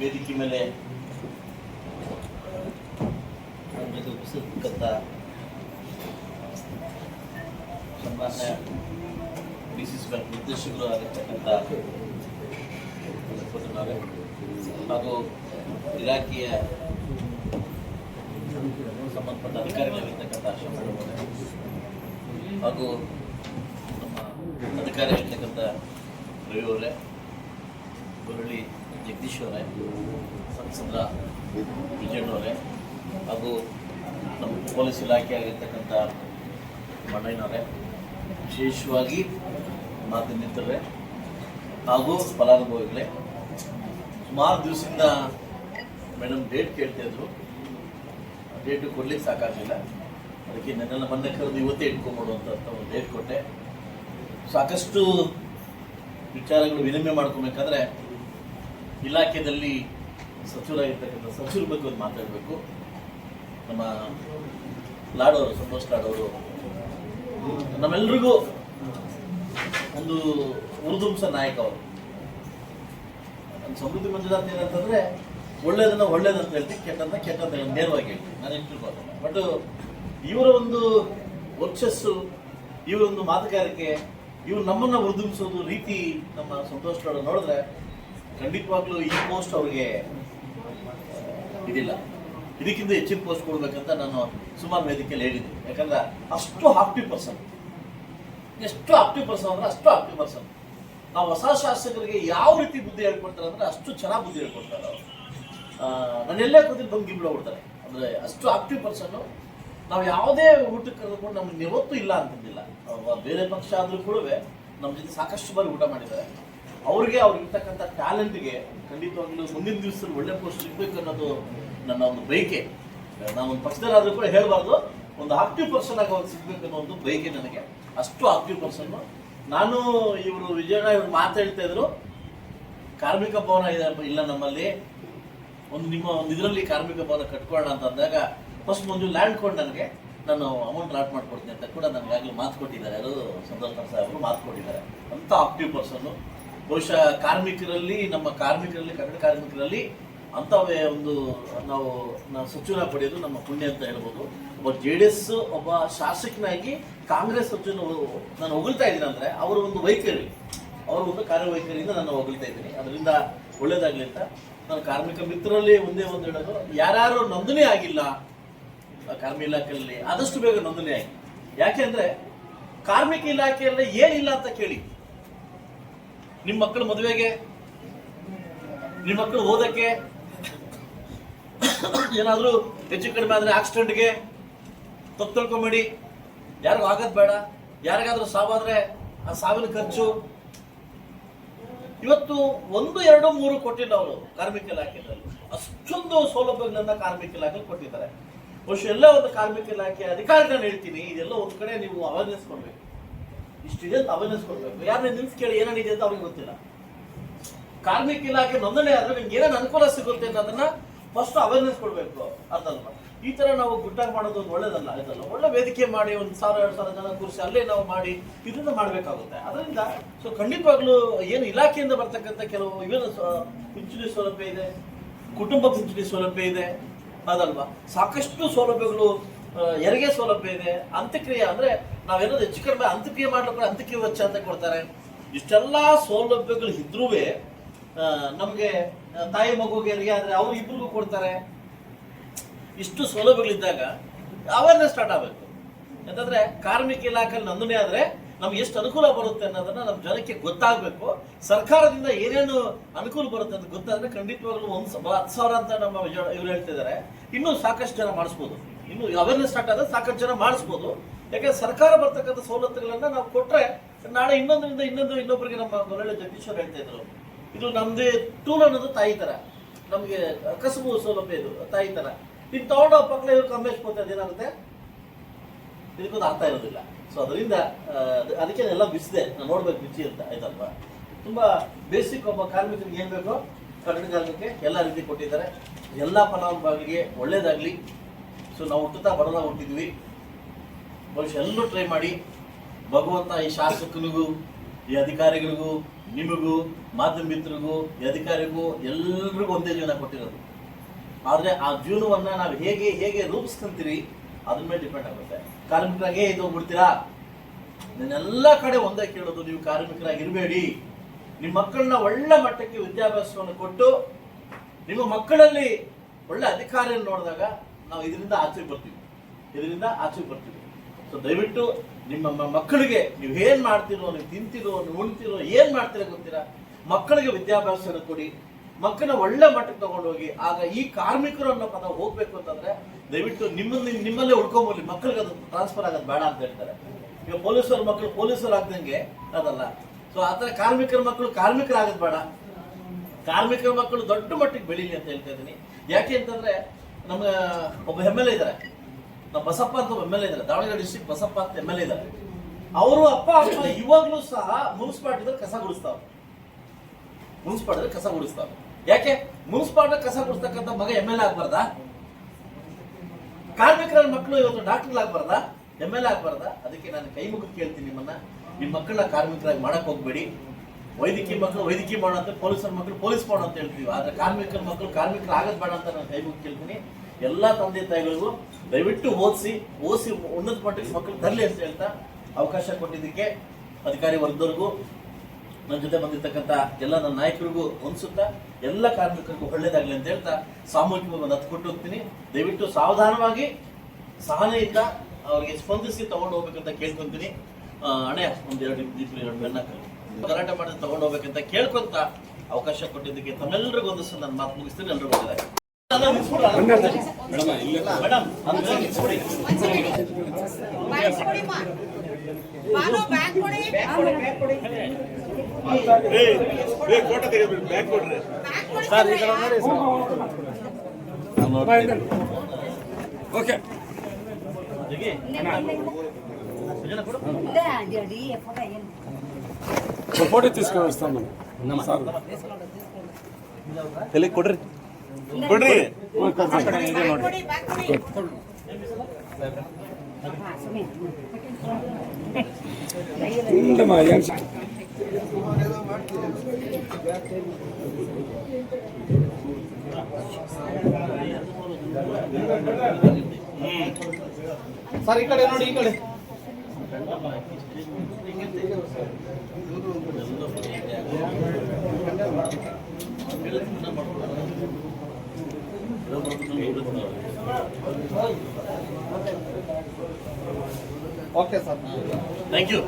ವೇದಿಕೆ ಮೇಲೆ ಉಪಸ್ಥಿತಕ್ಕಂಥ ಸನ್ಮಾನ್ಯ DCC ಬ್ಯಾಂಕ್ ನಿರ್ದೇಶಕರು ಆಗಿರ್ತಕ್ಕಂಥ ಹಾಗೂ ಇಲಾಖೆಯ ಸಂಬಂಧಪಟ್ಟ ಅಧಿಕಾರಿಗಳಾಗಿರ್ತಕ್ಕಂಥ ಹಾಗೂ ನಮ್ಮ ಅಧಿಕಾರಿಯಾಗಿರ್ತಕ್ಕಂಥ ರವಿ ಅವರೇ, ಗುರಳಿ ಜಗದೀಶ್ ಅವರೇ, ಸಂಸದ ವಿಜಯಣ್ಣವರೇ, ಹಾಗೂ ನಮ್ಮ ಪೊಲೀಸ್ ಇಲಾಖೆ ಆಗಿರ್ತಕ್ಕಂಥ ಮಣ್ಣಯ್ಯನವರೇ, ವಿಶೇಷವಾಗಿ ಮಾಧ್ಯಮಿತರೇ ಹಾಗೂ ಫಲಾನುಭವಿಗಳೇ, ಸುಮಾರು ದಿವಸದಿಂದ ಮೇಡಮ್ ಡೇಟ್ ಕೇಳ್ತಾಯಿದ್ರು. ಡೇಟು ಕೊಡ್ಲಿಕ್ಕೆ ಸಾಕಾಗಲಿಲ್ಲ. ಅದಕ್ಕೆ ನನ್ನೆಲ್ಲ ಮೊನ್ನೆ ಕರೆದು ಇವತ್ತೇ ಇಟ್ಕೊಂಡ್ಬಿಡುವಂಥ ಒಂದು ಡೇಟ್ ಕೊಟ್ಟೆ. ಸಾಕಷ್ಟು ವಿಚಾರಗಳು ವಿನಿಮಯ ಮಾಡ್ಕೊಬೇಕಾದ್ರೆ ಇಲಾಖೆಯಲ್ಲಿ ಸಚಿವರಾಗಿರ್ತಕ್ಕಂಥ ಸಚಿವರ ಬಗ್ಗೆ ಒಂದು ಮಾತಾಡಬೇಕು. ನಮ್ಮ ಲಾಡೋರು, ಸಂತೋಷ್ ಲಾಡೋರು ನಮ್ಮೆಲ್ರಿಗೂ ಒಂದು ಉರ್ದುಂಸ ನಾಯಕ ಅವರು. ಸಮೃದ್ಧಿ ಮಂಜುನಾಥ್ ಏನಂತಂದರೆ ಒಳ್ಳೇದನ್ನ ಒಳ್ಳೇದಂತ ಹೇಳ್ತೀನಿ, ಕೆಟ್ಟಂತ ಕೆಟ್ಟಂತ ನೇರವಾಗಿ ಹೇಳ್ತೀನಿ, ನಾನು ಇಟ್ಟಿರ್ಬೋದು. ಬಟ್ ಇವರ ಒಂದು ವರ್ಚಸ್ಸು, ಇವರ ಒಂದು ಮಾತುಗಾರಿಕೆ, ಇವರು ನಮ್ಮನ್ನು ಉರ್ದುಂಬಿಸೋದು ರೀತಿ ನಮ್ಮ ಸಂತೋಷ್ ಲಾಡೋ ನೋಡಿದ್ರೆ ಖಂಡಿತವಾಗ್ಲೂ ಈ ಪೋಸ್ಟ್ ಅವ್ರಿಗೆ ಇದಿಲ್ಲ. ಇದಕ್ಕಿಂತ ಹೆಚ್ಚಿನ ಪೋಸ್ಟ್ ಕೊಡ್ಬೇಕಂತ ನಾನು ಸುಮಾರು ವೇದಿಕೆಯಲ್ಲಿ ಹೇಳಿದ್ದೆ. ಯಾಕಂದ್ರೆ ಅಷ್ಟು ಆಕ್ಟಿವ್ ಪರ್ಸನ್, ಎಷ್ಟು ಆಕ್ಟಿವ್ ಪರ್ಸನ್ ಅಂದ್ರೆ ಅಷ್ಟು ಆಕ್ಟಿವ್ ಪರ್ಸನ್. ನಾವು ಹೊಸ ಶಾಸಕರಿಗೆ ಯಾವ ರೀತಿ ಬುದ್ಧಿ ಹೇಳ್ಕೊಡ್ತಾರೆ ಅಂದ್ರೆ ಅಷ್ಟು ಚೆನ್ನಾಗಿ ಬುದ್ಧಿ ಹೇಳ್ಕೊಡ್ತಾರೆ ಅವರು. ನಾನೆಲ್ಲೇ ಕೂತಿದ್ದು ಬಂದು ಗಿಂಬಳ ಕೊಡ್ತಾರೆ. ಅಂದರೆ ಅಷ್ಟು ಆಕ್ಟಿವ್ ಪರ್ಸನ್ನು. ನಾವು ಯಾವುದೇ ಊಟಕ್ಕೆ ಕರೆದುಕೊಂಡು ನಮ್ಗೆ ಯಾವತ್ತೂ ಇಲ್ಲ ಅಂತಂದಿಲ್ಲ. ಬೇರೆ ಪಕ್ಷ ಆದರೂ ಕೂಡ ನಮ್ಮ ಜೊತೆ ಸಾಕಷ್ಟು ಬಾರಿ ಊಟ ಮಾಡಿದ್ದಾರೆ. ಅವ್ರಿಗಿರ್ತಕ್ಕಂಥ ಟ್ಯಾಲೆಂಟ್ಗೆ ಖಂಡಿತವಾಗ್ಲೂ ಮುಂದಿನ ದಿವಸದಲ್ಲಿ ಒಳ್ಳೆ ಪೋಸ್ಟ್ ಸಿಗಬೇಕು ಅನ್ನೋದು ನನ್ನ ಒಂದು ಬಯಕೆ. ನಾವೊಂದು ಪಕ್ಷದಲ್ಲಾದರೂ ಕೂಡ ಹೇಳಬಾರ್ದು, ಒಂದು ಆಕ್ಟಿವ್ ಪರ್ಸನ್ ಆಗಿ ಅವ್ರು ಸಿಗಬೇಕು ಅನ್ನೋ ಒಂದು ಬಯಕೆ ನನಗೆ. ಅಷ್ಟು ಆಕ್ಟಿವ್ ಪರ್ಸನ್ನು. ನಾನು ಇವರು ವಿಜಯಣ್ಣ ಇವರು ಮಾತಾಡ್ತಾ ಇದ್ರು, ಕಾರ್ಮಿಕ ಭವನ ಇಲ್ಲ ನಮ್ಮಲ್ಲಿ, ನಿಮ್ಮ ಒಂದು ಇದರಲ್ಲಿ ಕಾರ್ಮಿಕ ಭವನ ಕಟ್ಕೊಳ್ಳೋಣ ಅಂತ ಅಂದಾಗ ಫಸ್ಟ್ ಒಂದು ಲ್ಯಾಂಡ್ ಕೊಂಡು ನನಗೆ ನಾನು ಅಮೌಂಟ್ ಲಾಟ್ ಮಾಡ್ಕೊಡ್ತೀನಿ ಅಂತ ಕೂಡ ನನಗಾಗಲೇ ಮಾತು ಕೊಟ್ಟಿದ್ದಾರೆ. ಯಾರು ಸಂತೋಷ್ ಸಾಹೇಬರು ಮಾತು ಕೊಟ್ಟಿದ್ದಾರೆ. ಅಂಥ ಆಕ್ಟಿವ್ ಪರ್ಸನ್ನು. ಬಹುಶಃ ಕಾರ್ಮಿಕರಲ್ಲಿ, ನಮ್ಮ ಕಾರ್ಮಿಕರಲ್ಲಿ, ಕನ್ನಡ ಕಾರ್ಮಿಕರಲ್ಲಿ ಅಂಥವೇ ಒಂದು ನಾವು ಸಚಿವನ ಪಡೆಯೋದು ನಮ್ಮ ಪುಣ್ಯ ಅಂತ ಹೇಳ್ಬೋದು. ಒಬ್ಬ JDS ಒಬ್ಬ ಶಾಸಕನಾಗಿ ಕಾಂಗ್ರೆಸ್ ಸಚಿವನ ನಾನು ಹೊಗಳ್ತಾ ಇದ್ದೀನಿ ಅಂದರೆ ಅವರ ಒಂದು ವೈಖರಿ, ಅವರ ಒಂದು ಕಾರ್ಯವೈಖರಿಯಿಂದ ನಾನು ಹೊಗಳ್ತಾ ಇದ್ದೀನಿ. ಅದರಿಂದ ಒಳ್ಳೇದಾಗಲಿ ಅಂತ ನಾನು ಕಾರ್ಮಿಕ ಮಿತ್ರರಲ್ಲಿ ಒಂದೇ ಒಂದು ಹೇಳೋದು, ಯಾರ್ಯಾರು ನೋಂದಣಿ ಆಗಿಲ್ಲ ಕಾರ್ಮಿಕ ಇಲಾಖೆಯಲ್ಲಿ ಆದಷ್ಟು ಬೇಗ ನೋಂದಣಿ ಆಗಿ. ಯಾಕೆಂದ್ರೆ ಕಾರ್ಮಿಕ ಇಲಾಖೆಯಲ್ಲಿ ಏನಿಲ್ಲ ಅಂತ ಕೇಳಿ. ನಿಮ್ಮ ಮಕ್ಕಳು ಮದುವೆಗೆ, ನಿಮ್ಮ ಮಕ್ಕಳು ಓದಕ್ಕೆ, ಏನಾದರೂ ಹೆಚ್ಚು ಕಡಿಮೆ ಆದರೆ ಆಕ್ಸಿಡೆಂಟ್ಗೆ ತಪ್ಪು ತಿಳ್ಕೊಂಬೇಡಿ. ಯಾರಿಗೂ ಆಗೋದು ಬೇಡ. ಯಾರಿಗಾದ್ರೂ ಸಾವಾದ್ರೆ ಆ ಸಾವಿನ ಖರ್ಚು ಇವತ್ತು 1, 2, 3 ಕೊಟ್ಟಿಲ್ಲ ಅವರು ಕಾರ್ಮಿಕ ಇಲಾಖೆಯಲ್ಲಿ. ಅಷ್ಟೊಂದು ಸೌಲಭ್ಯಗಳನ್ನ ಕಾರ್ಮಿಕ ಇಲಾಖೆಯಲ್ಲಿ ಕೊಟ್ಟಿದ್ದಾರೆ. ಬಹುಶಃ ಎಲ್ಲ ಒಂದು ಕಾರ್ಮಿಕ ಇಲಾಖೆ ಅಧಿಕಾರಿಗಳನ್ನ ಹೇಳ್ತೀನಿ, ಇದೆಲ್ಲ ಒಂದು ಕಡೆ ನೀವು ಅವೇರ್ನೆಸ್ ಕೊಡ್ಬೇಕು. ಇಷ್ಟಿದೆ ಅಂತ ಅವೇರ್ನೆಸ್ ಕೊಡ್ಬೇಕು. ಯಾರನ್ನ ನಿಲ್ಸಿ ಕೇಳಿ ಏನೇನಿದೆ ಅಂತ ಅವ್ರಿಗೆ ಗೊತ್ತಿಲ್ಲ. ಕಾರ್ಮಿಕ ಇಲಾಖೆ ನೋಂದಣಿ ಆದ್ರೆ ನಿಮ್ಗೆ ಏನೇನು ಅನುಕೂಲ ಸಿಗುತ್ತೆ ಅನ್ನೋದನ್ನ ಫಸ್ಟ್ ಅವೇರ್ನೆಸ್ ಕೊಡ್ಬೇಕು. ಅದಲ್ವಾ ಈ ತರ ನಾವು ಗುಟ್ಟಾಗಿ ಮಾಡೋದು ಒಂದು ಒಳ್ಳೇದಲ್ಲ. ಇದಲ್ಲ ಒಳ್ಳೆ ವೇದಿಕೆ ಮಾಡಿ 1,000-2,000 ಜನ ಕೂರಿಸಿ ಅಲ್ಲೇ ನಾವು ಮಾಡಿ ಇದನ್ನ ಮಾಡಬೇಕಾಗುತ್ತೆ. ಅದರಿಂದ ಸೊ ಖಂಡಿತವಾಗ್ಲೂ ಏನು ಇಲಾಖೆಯಿಂದ ಬರ್ತಕ್ಕಂಥ ಕೆಲವು ಇವೇನು ಪಿಂಚಣಿ ಸೌಲಭ್ಯ ಇದೆ, ಕುಟುಂಬ ಪಿಂಚಣಿ ಸೌಲಭ್ಯ ಇದೆ, ಅದಲ್ವಾ ಸಾಕಷ್ಟು ಸೌಲಭ್ಯಗಳು, ಹೆರಿಗೆ ಸೌಲಭ್ಯ ಇದೆ, ಅಂತ್ಯಕ್ರಿಯೆ ಅಂದ್ರೆ ನಾವೇನಾದ್ರು ಹೆಚ್ಚು ಕಡಿಮೆ ಅಂತ್ಯಕ್ರಿಯೆ ಮಾಡ್ಲಿಕ್ಕೆ ಅಂತ್ಯಕ್ರಿಯೆ ವೆಚ್ಚ ಅಂತ ಕೊಡ್ತಾರೆ. ಇಷ್ಟೆಲ್ಲ ಸೌಲಭ್ಯಗಳು ಇದ್ರೂ ನಮಗೆ ತಾಯಿ ಮಗುಗೆ ಹೆರಿಗೆ ಆದ್ರೆ ಅವ್ರು ಇಬ್ಬರಿಗೂ ಕೊಡ್ತಾರೆ. ಇಷ್ಟು ಸೌಲಭ್ಯಗಳಿದ್ದಾಗ ಅವೇರ್ನೆಸ್ ಸ್ಟಾರ್ಟ್ ಆಗಬೇಕು. ಯಾಕಂದ್ರೆ ಕಾರ್ಮಿಕ ಇಲಾಖೆಯಲ್ಲಿ ನೋಂದಣಿ ಆದ್ರೆ ನಮ್ಗೆ ಎಷ್ಟು ಅನುಕೂಲ ಬರುತ್ತೆ ಅನ್ನೋದನ್ನ ನಮ್ಮ ಜನಕ್ಕೆ ಗೊತ್ತಾಗಬೇಕು. ಸರ್ಕಾರದಿಂದ ಏನೇನು ಅನುಕೂಲ ಬರುತ್ತೆ ಅಂತ ಗೊತ್ತಾದ್ರೆ ಖಂಡಿತವಾಗ್ಲೂ 10,000 ಅಂತ ನಮ್ಮ ಇವ್ರು ಹೇಳ್ತಿದ್ದಾರೆ. ಇನ್ನೂ ಸಾಕಷ್ಟು ಜನ ಮಾಡಿಸ್ಬೋದು. ಇನ್ನು ಅವೇರ್ನೆಸ್ ಸ್ಟಾರ್ಟ್ ಆದ್ರೆ ಸಾಕಷ್ಟು ಜನ ಮಾಡಿಸ್ಬೋದು. ಯಾಕಂದ್ರೆ ಸರ್ಕಾರ ಬರ್ತಕ್ಕಂಥ ಸವಲತ್ತುಗಳನ್ನ ನಾವು ಕೊಟ್ರೆ ನಾಳೆ ಇನ್ನೊಬ್ಬರಿಗೆ ನಮ್ಮ ಗೊರಳೆ ಜಗದೀಶ್ವರ್ ಹೇಳ್ತಾ ಇದ್ರು, ಇದು ನಮ್ದೇ ಟೂಲ್ ಅನ್ನೋದು ತಾಯಿ ತರ, ನಮ್ಗೆ ಕಸಬು ಸೌಲಭ್ಯ ಇದು ತಾಯಿ ತರ. ಇದು ತಗೊಂಡು ಪಕ್ಕದ ಇವ್ರು ಕಮ್ಮಿಸ್ಕೊತಾ ಏನಾಗುತ್ತೆ, ಇದಕ್ಕೊಂದು ಆಗ್ತಾ ಇರೋದಿಲ್ಲ. ಸೊ ಅದರಿಂದ ಅದಕ್ಕೆ ಎಲ್ಲ ಬಿಸಿದೆ, ನಾನು ನೋಡ್ಬೇಕು ಬಿಚ್ಚಿ ಅಂತ ಆಯ್ತಲ್ವಾ. ತುಂಬಾ ಬೇಸಿಕ್ ಒಬ್ಬ ಕಾರ್ಮಿಕರಿಗೆ ಏನ್ ಬೇಕೋ ಕನ್ನಡ ಕಾರ್ಮಿಕರಿಗೆ ಎಲ್ಲ ರೀತಿ ಕೊಟ್ಟಿದ್ದಾರೆ. ಎಲ್ಲ ಫಲಾನುಭವಿಗಳಿಗೆ ಒಳ್ಳೇದಾಗ್ಲಿ. ಸೊ ನಾವು ಹುಟ್ಟುತ್ತಾ ಬರೋದ ಹುಟ್ಟಿದ್ವಿ. ಬಹುಶಃ ಎಲ್ಲರೂ ಟ್ರೈ ಮಾಡಿ. ಭಗವಂತ ಈ ಶಾಸಕನಿಗೂ ಈ ಅಧಿಕಾರಿಗಳಿಗೂ, ನಿಮಗೂ, ಮಾಧ್ಯಮ ಮಿತ್ರರಿಗೂ, ಈ ಅಧಿಕಾರಿಗೂ ಎಲ್ರಿಗೂ ಒಂದೇ ಜೀವನ ಕೊಟ್ಟಿರೋದು. ಆದರೆ ಆ ಜೀವನವನ್ನು ನಾವು ಹೇಗೆ ಹೇಗೆ ರೂಪಿಸ್ಕೊಂತೀರಿ ಅದ್ರ ಮೇಲೆ ಡಿಪೆಂಡ್ ಆಗುತ್ತೆ. ಕಾರ್ಮಿಕರಾಗೇ ಇದ್ದೋಗ್ಬಿಡ್ತೀರಾ? ನಾನೆಲ್ಲ ಕಡೆ ಒಂದೇ ಕೇಳೋದು, ನೀವು ಕಾರ್ಮಿಕರಾಗಿರಬೇಡಿ. ನಿಮ್ಮ ಮಕ್ಕಳನ್ನ ಒಳ್ಳೆ ಮಟ್ಟಕ್ಕೆ ವಿದ್ಯಾಭ್ಯಾಸವನ್ನು ಕೊಟ್ಟು ನಿಮ್ಮ ಮಕ್ಕಳಲ್ಲಿ ಒಳ್ಳೆ ಅಧಿಕಾರಿಯನ್ನು ನೋಡಿದಾಗ ನಾವು ಇದರಿಂದ ಆಚೆಗೆ ಬರ್ತೀವಿ. ಸೊ ದಯವಿಟ್ಟು ನಿಮ್ಮ ಮಕ್ಕಳಿಗೆ ನೀವು ಏನ್ ಮಾಡ್ತಿರೋ, ನೀವು ತಿಂತಿರೋ, ನೀವು ಉಣ್ತಿರೋ, ಏನ್ ಮಾಡ್ತೀರೋ ಗೊತ್ತಿರಾ, ಮಕ್ಕಳಿಗೆ ವಿದ್ಯಾಭ್ಯಾಸವನ್ನು ಕೊಡಿ, ಮಕ್ಕಳನ್ನ ಒಳ್ಳೆ ಮಟ್ಟಕ್ಕೆ ತಗೊಂಡೋಗಿ. ಆಗ ಈ ಕಾರ್ಮಿಕರು ಅನ್ನೋ ಪದ ಹೋಗ್ಬೇಕು ಅಂತಂದ್ರೆ ದಯವಿಟ್ಟು ನಿಮ್ಮಲ್ಲೇ ಉಳ್ಕೊಂಬೋಲಿ. ಮಕ್ಕಳಿಗೆ ಅದು ಟ್ರಾನ್ಸ್ಫರ್ ಆಗೋದು ಬೇಡ ಅಂತ ಹೇಳ್ತಾರೆ. ಈಗ ಪೊಲೀಸರ ಮಕ್ಕಳು ಪೊಲೀಸರು ಆಗ್ದಂಗೆ ಅದಲ್ಲ. ಸೊ ಆತರ ಕಾರ್ಮಿಕರ ಮಕ್ಕಳು ಕಾರ್ಮಿಕರಾಗೋದು ಬೇಡ. ಕಾರ್ಮಿಕರ ಮಕ್ಕಳು ದೊಡ್ಡ ಮಟ್ಟಿಗೆ ಬೆಳೀಲಿ ಅಂತ ಹೇಳ್ತಾ ಇದ್ದೀನಿ. ಯಾಕೆ ಅಂತಂದ್ರೆ ನಮ್ಮ ಒಬ್ಬ MLA ಇದ್ದಾರೆ, ನಮ್ಮ ಬಸಪ್ಪ ಅಂತ ಒಬ್ಬ MLA ಇದ್ದಾರೆ, ದಾವಣಗೆರೆ ಡಿಸ್ಟ್ರಿಕ್ಟ್ ಬಸಪ್ಪ ಅಂತ MLA ಇದ್ದಾರೆ. ಅವರು ಅಪ್ಪ ಇವಾಗ್ಲೂ ಸಹ ಮುನ್ಸಿಪಾಲಿಟಿದಲ್ಲಿ ಕಸ ಗುಡಿಸ್ತಾವ. ಯಾಕೆ ಮುನ್ಸಿಪಾಲಿಟಿ ಕಸ ಗುಡಿಸ್ತಕ್ಕಂಥ ಮಗ MLA ಆಗ್ಬಾರ್ದಾ? ಕಾರ್ಮಿಕರ ಮಕ್ಕಳು ಇವತ್ತು ಡಾಕ್ಟರ್ ಆಗ್ಬಾರ್ದಾ? MLA ಆಗ್ಬಾರ್ದಾ? ಅದಕ್ಕೆ ನಾನು ಕೈ ಮುಗಿದು ಕೇಳ್ತೀನಿ, ನಿಮ್ಮ ಮಕ್ಕಳನ್ನ ಕಾರ್ಮಿಕರಾಗಿ ಮಾಡಕ್ ಹೋಗ್ಬೇಡಿ. ವೈದ್ಯಕೀಯ ಮಕ್ಕಳು ವೈದ್ಯಕೀಯ ಮಾಡೋ ಅಂತ, ಪೊಲೀಸರ ಮಕ್ಕಳು ಪೊಲೀಸ್ ಮಾಡೋ ಅಂತ ಹೇಳ್ತೀವಿ. ಆದ್ರೆ ಕಾರ್ಮಿಕರ ಮಕ್ಕಳು ಕಾರ್ಮಿಕರು ಆಗದ್ ಬೇಡ ಅಂತ ನಾನು ಕೈ ಮುಗಿದು ಕೇಳ್ತೀನಿ. ಎಲ್ಲಾ ತಂದೆ ತಾಯಿಗಳಿಗೂ ದಯವಿಟ್ಟು ಓದಿಸಿ ಉನ್ನತ ಮಟ್ಟಕ್ಕೆ ಮಕ್ಕಳು ತರಲಿ ಅಂತ ಹೇಳ್ತಾ ಅವಕಾಶ ಕೊಟ್ಟಿದ್ದಕ್ಕೆ ಅಧಿಕಾರಿ ವರ್ಗದವರಿಗೂ, ನನ್ನ ಜೊತೆ ಬಂದಿರ್ತಕ್ಕಂಥ ಎಲ್ಲ ನನ್ನ ನಾಯಕರಿಗೂ ಹೊಂದಿಸುತ್ತಾ ಎಲ್ಲ ಕಾರ್ಮಿಕರಿಗೂ ಒಳ್ಳೇದಾಗ್ಲಿ ಅಂತ ಹೇಳ್ತಾ ಸಾಮೂಹಿಕವಾಗಿ ಒಂದು ಹತ್ತು ಕೊಟ್ಟು ಹೋಗ್ತೀನಿ. ದಯವಿಟ್ಟು ಸಾವಧಾನವಾಗಿ ಸಹನೆಯಿಂದ ಅವರಿಗೆ ಸ್ಪಂದಿಸಿ ತಗೊಂಡು ಹೋಗ್ಬೇಕಂತ ಕೇಳ್ಕೊಂತೀನಿ. ಅಣೆ ಒಂದೆರಡು ಬೆನ್ನ ಗಲಾಟೆ ಮಾಡಿ ತಗೊಂಡು ಹೋಗ್ಬೇಕಂತ ಕೇಳ್ಕೊಂತ ಅವಕಾಶ ಕೊಟ್ಟಿದ್ದಕ್ಕೆ ತಮ್ಮೆಲ್ಲರಿಗೂ ಒಂದು ನನ್ನ ಮಾತು ಮುಗಿಸ್ತೀನಿ. ಎಲ್ಲರೂ ಬಂದಿದ್ದಾರೆ ಮೇಡಮ್, ಓಕೆ ಫೋಟೋ తీసుకొని ತಲೆ ಕೊಡ್ರಿ ಸರ್ ಈ ಕಡೆ ನೋಡಿ, ಈ ಕಡೆ ಓಕೆ ಸರ್, ಥ್ಯಾಂಕ್ ಯು.